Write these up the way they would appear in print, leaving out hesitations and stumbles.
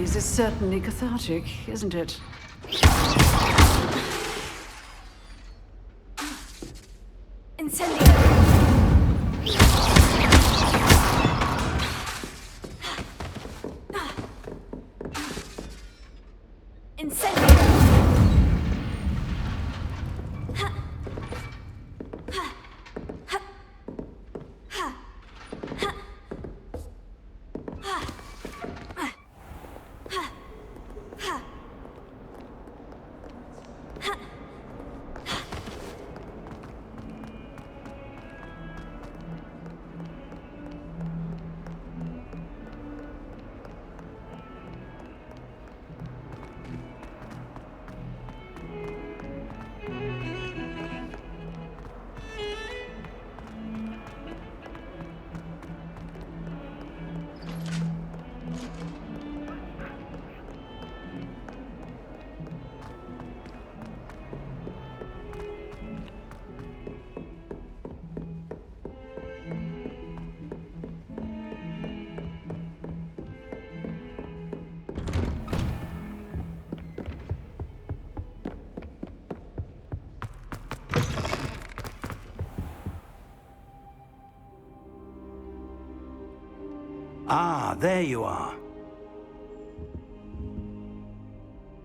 memories is certainly cathartic, isn't it? Incendio! Incendio! Ah, there you are.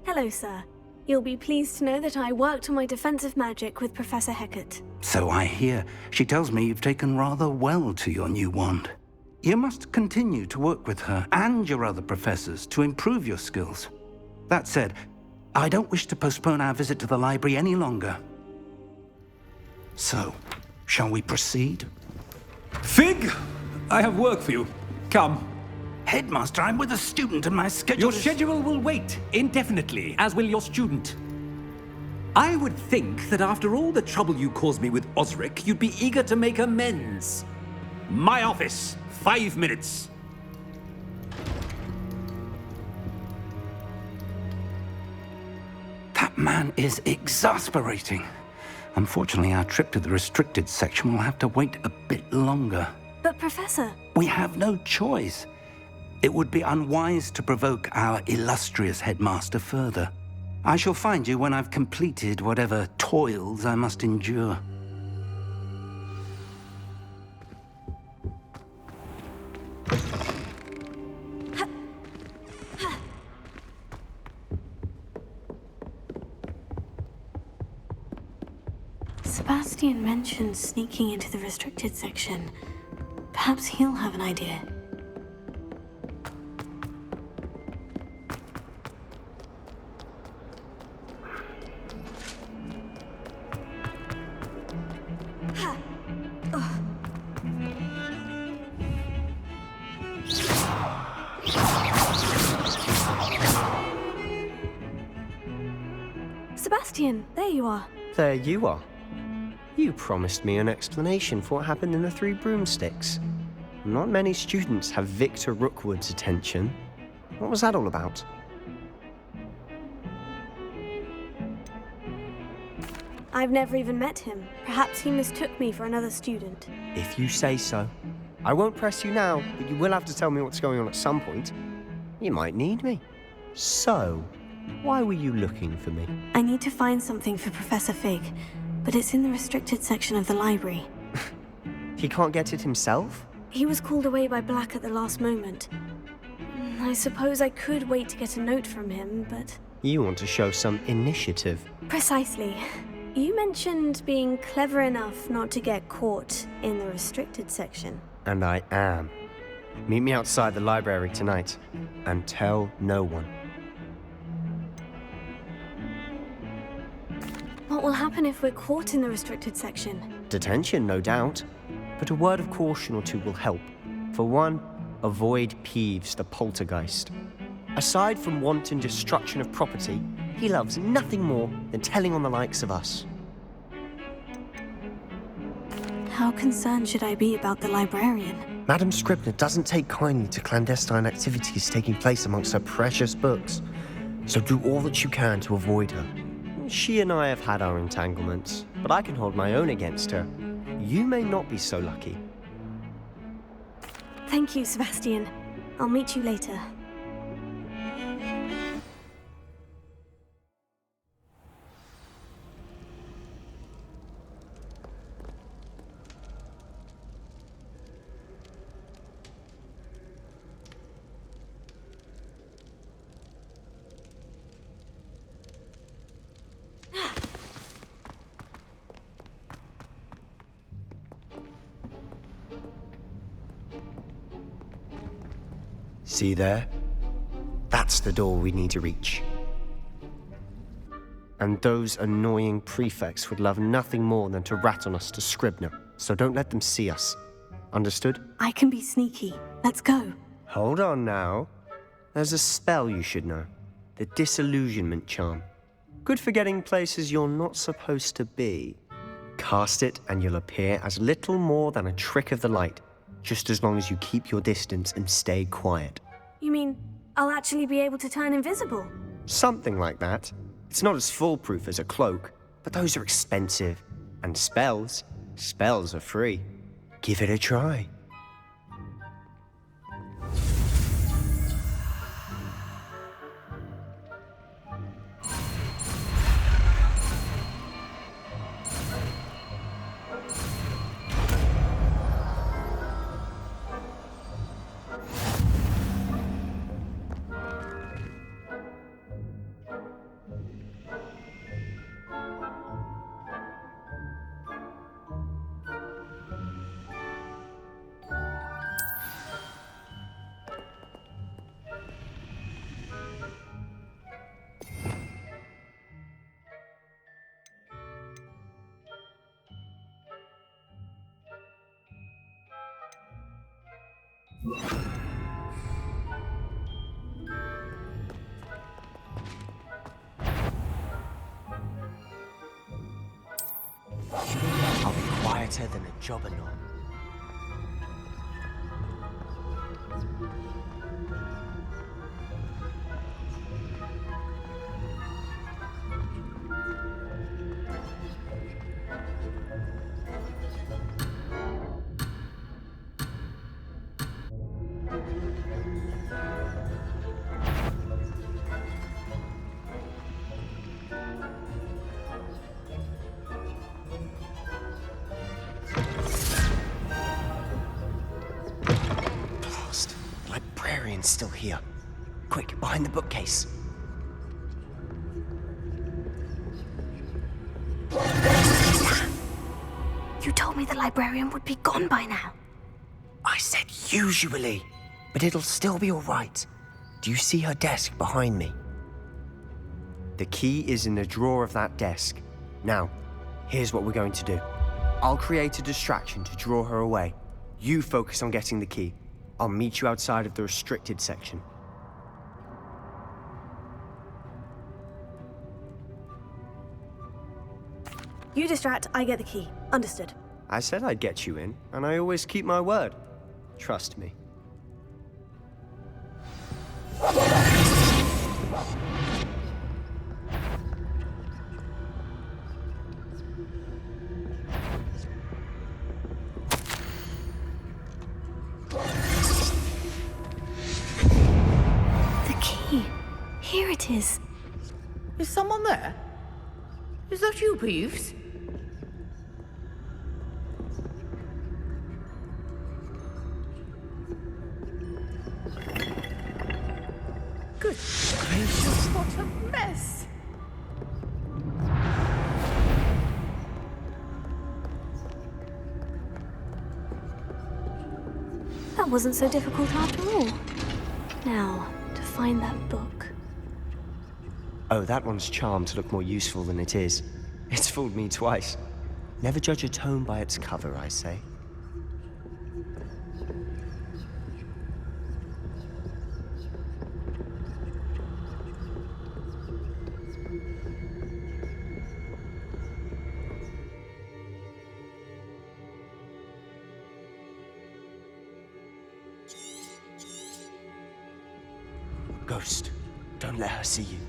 Hello, sir. You'll be pleased to know that I worked on my defensive magic with Professor Hecat. So I hear. She tells me you've taken rather well to your new wand. You must continue to work with her and your other professors to improve your skills. That said, I don't wish to postpone our visit to the library any longer. So, shall we proceed? Fig! I have work for you. Come. Headmaster, I'm with a student and my schedule Your is... schedule will wait indefinitely, as will your student. I would think that after all the trouble you caused me with Osric, you'd be eager to make amends. My office, 5 minutes. That man is exasperating. Unfortunately, our trip to the restricted section will have to wait a bit longer. But, Professor... We have no choice. It would be unwise to provoke our illustrious headmaster further. I shall find you when I've completed whatever toils I must endure. Sebastian mentioned sneaking into the restricted section. Perhaps he'll have an idea. Sebastian, there you are. There you are. You promised me an explanation for what happened in the Three Broomsticks. Not many students have Victor Rookwood's attention. What was that all about? I've never even met him. Perhaps he mistook me for another student. If you say so. I won't press you now, but you will have to tell me what's going on at some point. You might need me. So, why were you looking for me? I need to find something for Professor Fig, but it's in the restricted section of the library. He can't get it himself? He was called away by Black at the last moment. I suppose I could wait to get a note from him, but... You want to show some initiative. Precisely. You mentioned being clever enough not to get caught in the restricted section. And I am. Meet me outside the library tonight, and tell no one. What will happen if we're caught in the restricted section? Detention, no doubt. But a word of caution or two will help. For one, avoid Peeves, the poltergeist. Aside from wanton destruction of property, he loves nothing more than telling on the likes of us. How concerned should I be about the librarian? Madam Scribner doesn't take kindly to clandestine activities taking place amongst her precious books, so do all that you can to avoid her. She and I have had our entanglements, but I can hold my own against her. You may not be so lucky. Thank you, Sebastian. I'll meet you later. See there? That's the door we need to reach. And those annoying prefects would love nothing more than to rat on us to Scribner, so don't let them see us. Understood? I can be sneaky. Let's go. Hold on now. There's a spell you should know. The Disillusionment Charm. Good for getting places you're not supposed to be. Cast it and you'll appear as little more than a trick of the light, just as long as you keep your distance and stay quiet. You mean I'll actually be able to turn invisible? Something like that. It's not as foolproof as a cloak, but those are expensive. And spells are free. Give it a try. I'll be quieter than a jobberknoll. Still here. Quick, behind the bookcase. You told me the librarian would be gone by now. I said usually, but it'll still be all right. Do you see her desk behind me? The key is in the drawer of that desk. Now, here's what we're going to do. I'll create a distraction to draw her away. You focus on getting the key. I'll meet you outside of the restricted section. You distract, I get the key. Understood. I said I'd get you in, and I always keep my word. Trust me. Here it is. Is someone there? Is that you, Peeves? Good gracious, what a mess! That wasn't so difficult after all. Now, to find that book. Oh, that one's charmed to look more useful than it is. It's fooled me twice. Never judge a tome by its cover, I say. Ghost, don't let her see you.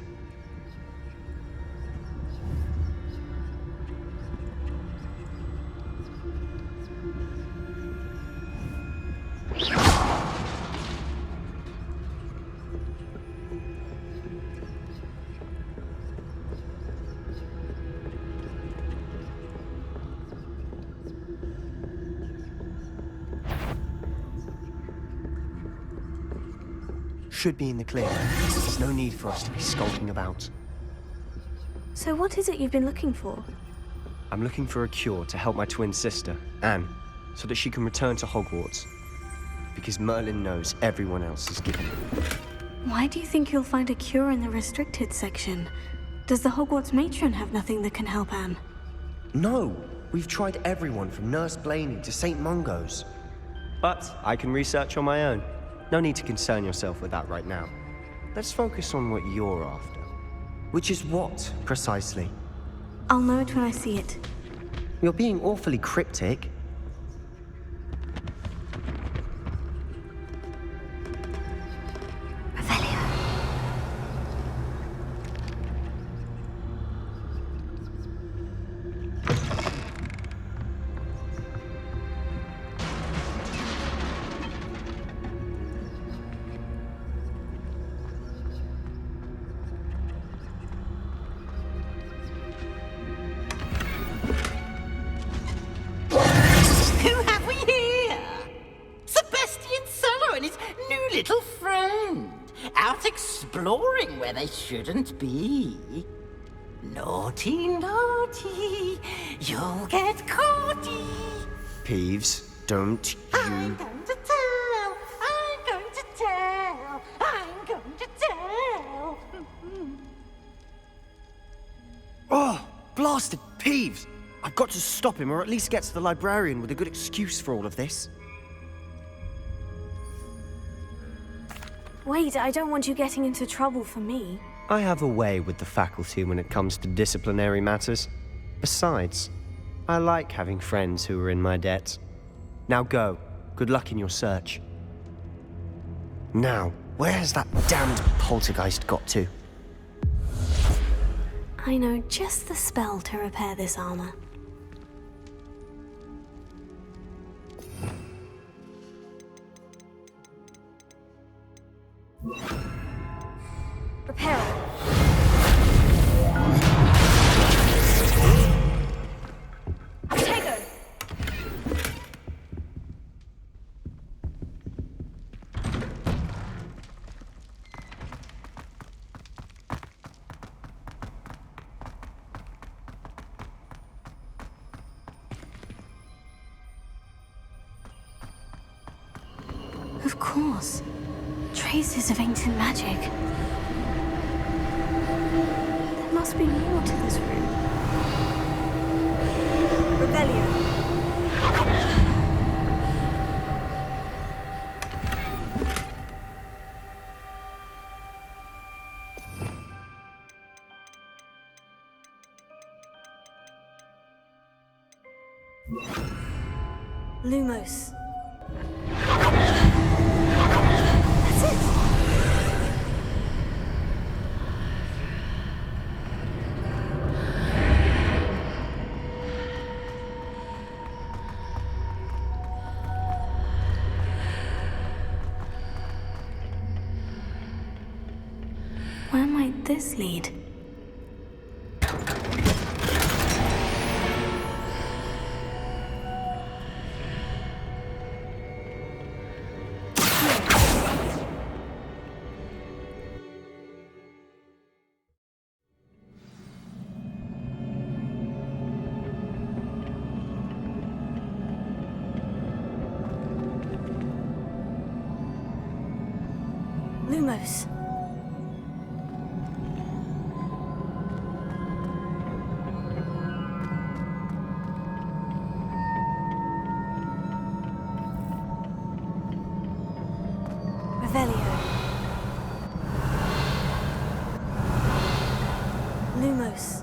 Should be in the clear. There's no need for us to be skulking about. So what is it you've been looking for? I'm looking for a cure to help my twin sister, Anne, so that she can return to Hogwarts. because Merlin knows everyone else is given it. Why do you think you'll find a cure in the restricted section? Does the Hogwarts matron have nothing that can help Anne? No, we've tried everyone from Nurse Blaney to St. Mungo's. But I can research on my own. No need to concern yourself with that right now. Let's focus on what you're after. Which is what, precisely? I'll know it when I see it. You're being awfully cryptic. Revelio. Who have we here? Sebastian Cello and his new little friend. Out exploring where they shouldn't be. Naughty, naughty. You'll get caughty. Peeves, don't I'm you... going to tell. I'm going to tell. I'm going to tell. Oh, blasted Peeves! I've got to stop him, or at least get to the librarian with a good excuse for all of this. Wait, I don't want you getting into trouble for me. I have a way with the faculty when it comes to disciplinary matters. Besides, I like having friends who are in my debt. Now go. Good luck in your search. Now, where has that damned poltergeist got to? I know just the spell to repair this armor. Repair it. Tego! Of course. Traces of ancient magic. There must be more to this room. Revelio. Lumos. That's it. Where might this lead? Lumos. Revelio. Lumos.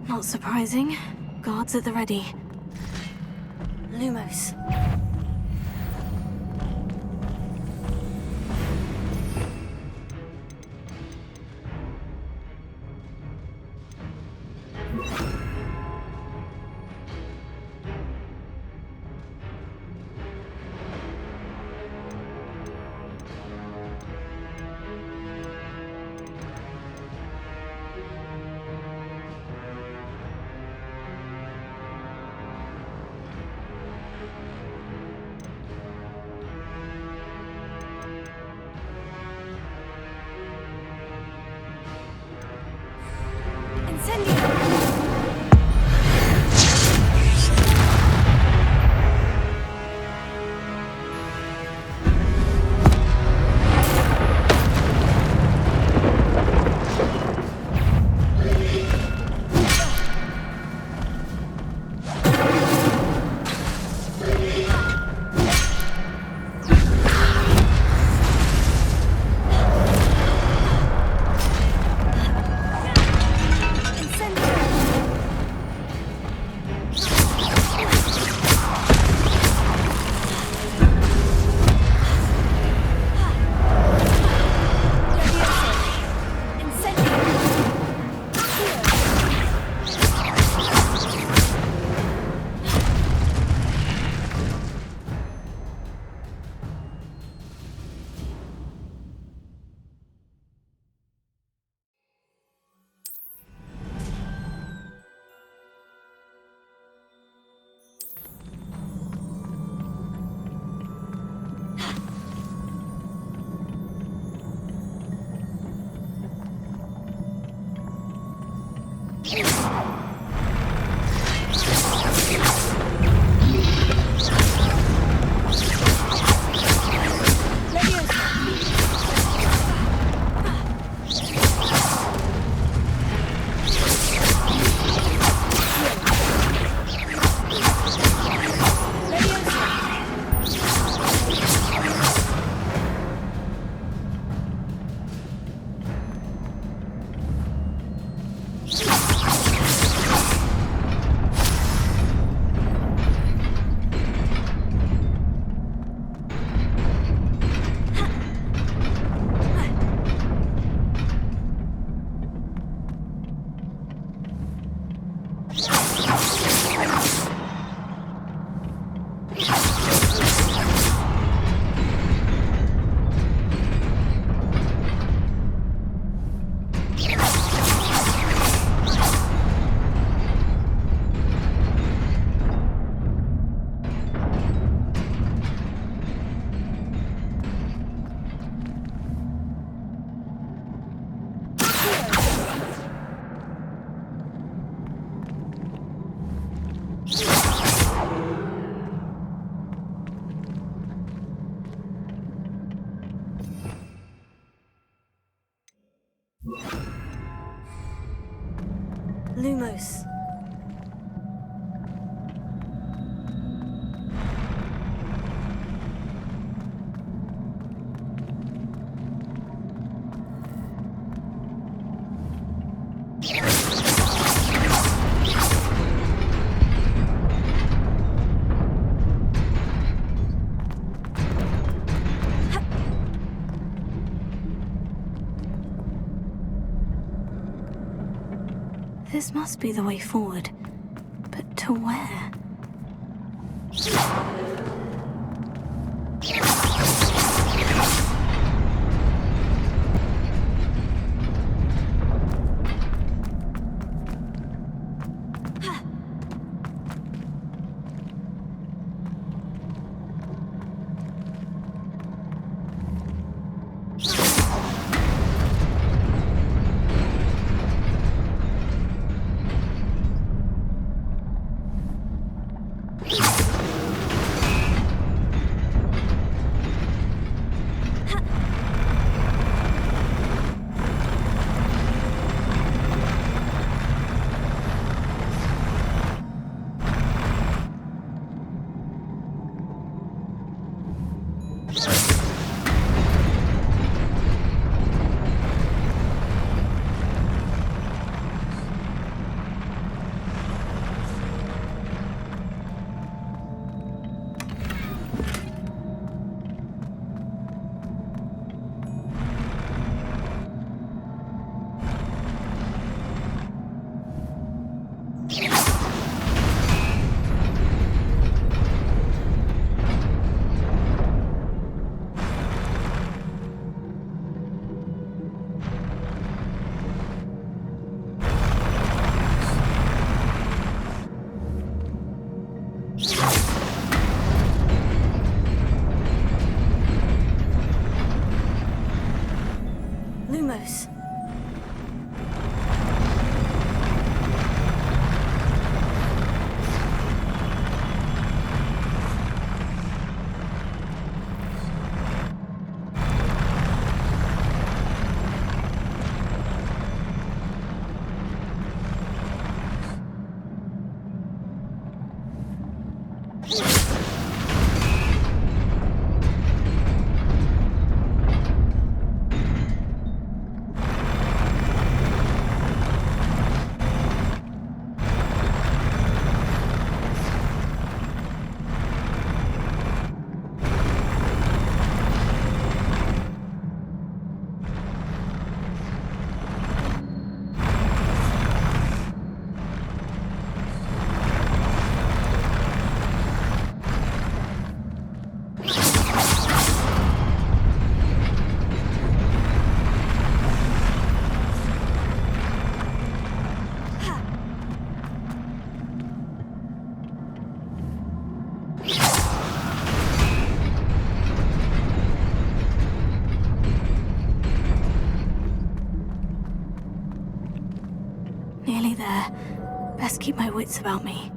Not surprising. Guards at the ready. Lumos. Lumos. This must be the way forward. But to where? nearly there. Best keep my wits about me.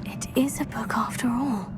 It is a book after all.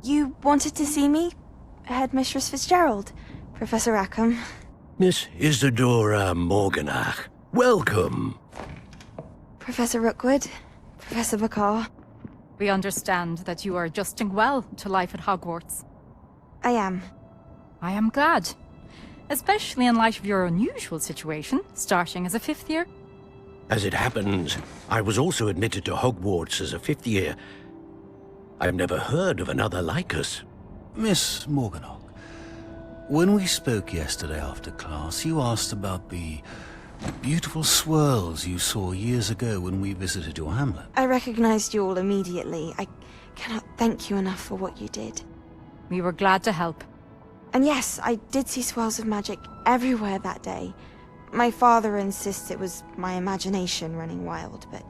You wanted to see me? Headmistress Fitzgerald? Professor Rackham? Miss Isadora Morganach, welcome. Professor Rookwood? Professor Bakar? We understand that you are adjusting well to life at Hogwarts. I am. I am glad. Especially in light of your unusual situation, starting as a 5th year. As it happens, I was also admitted to Hogwarts as a 5th year. I've never heard of another like us. Miss Morganock, when we spoke yesterday after class, you asked about the beautiful swirls you saw years ago when we visited your hamlet. I recognized you all immediately. I cannot thank you enough for what you did. We were glad to help. And yes, I did see swirls of magic everywhere that day. My father insists it was my imagination running wild, but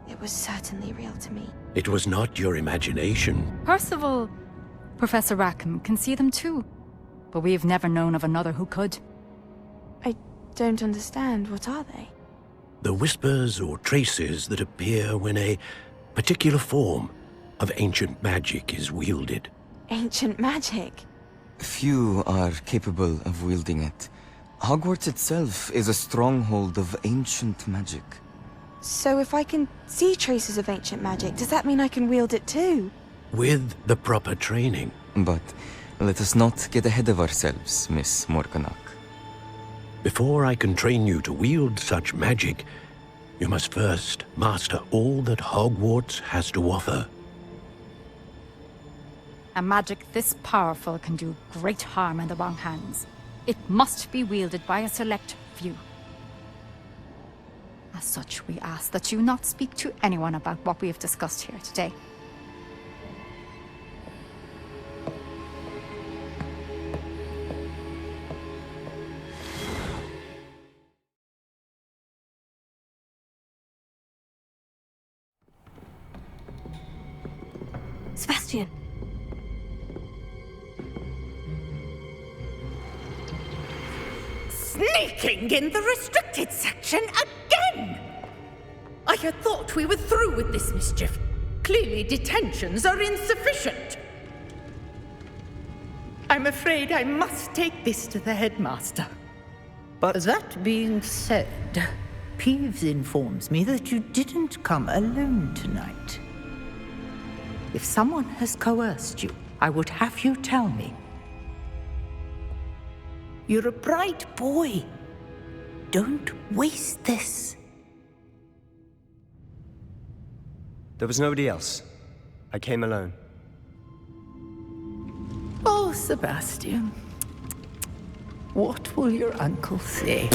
it was certainly real to me. It was not your imagination. Percival, Professor Rackham can see them too. But we've never known of another who could. I don't understand. What are they? The whispers or traces that appear when a particular form of ancient magic is wielded. Ancient magic? Few are capable of wielding it. Hogwarts itself is a stronghold of ancient magic. So if I can see traces of ancient magic, does that mean I can wield it too? With the proper training. But let us not get ahead of ourselves, Miss Morganock. Before I can train you to wield such magic, you must first master all that Hogwarts has to offer. A magic this powerful can do great harm in the wrong hands. It must be wielded by a select few. As such, we ask that you not speak to anyone about what we have discussed here today. Sebastian. Sneaking in the restricted section again! I had thought we were through with this mischief. Clearly detentions are insufficient. I'm afraid I must take this to the headmaster. But That being said, Peeves informs me that you didn't come alone tonight. If someone has coerced you, I would have you tell me. You're a bright boy. Don't waste this. there was nobody else. I came alone. Oh, Sebastian. What will your uncle say?